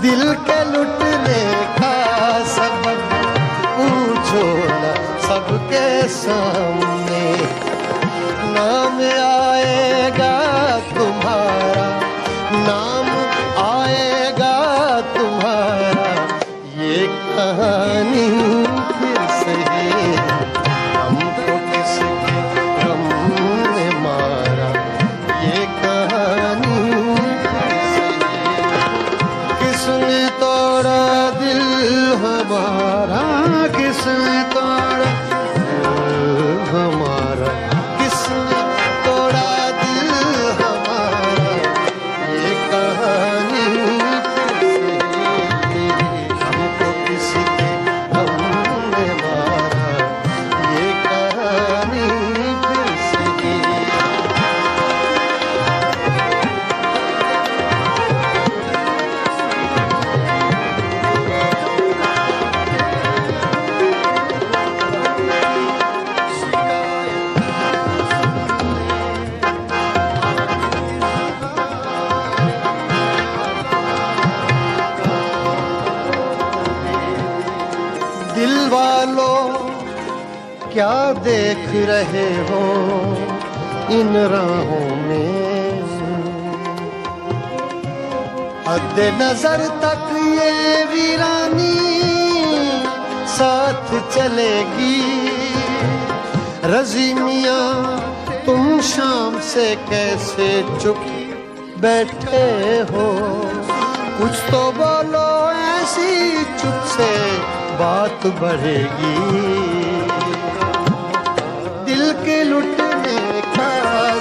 दिल के लुटने का सबब पूछो न सबके सामने। नाम आएगा तुम्हारा, नाम आएगा तुम्हारा, ये कहानी फिर से हमको किसके गम ने मारा, ये कहानी फिर से। किसने तोड़ा दिल हमारा, किसने तोड़ा दिल हमारा, किसने तोड़ा दिल हमारा, ये कहानी फिर से हमको किसके गम ने मारा, ये कहानी फिर से। दिल वालों क्या देख रहे हो इन राहों में, हद नजर तक ये वीरानी साथ चलेगी। रज़ी मियाँ तुम शाम से कैसे चुप बैठे हो, कुछ तो बोलो ऐसी चुप से बात बढ़ेगी। दिल के लुटने का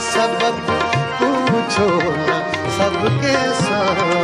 सबब पूछो न सबके सामने।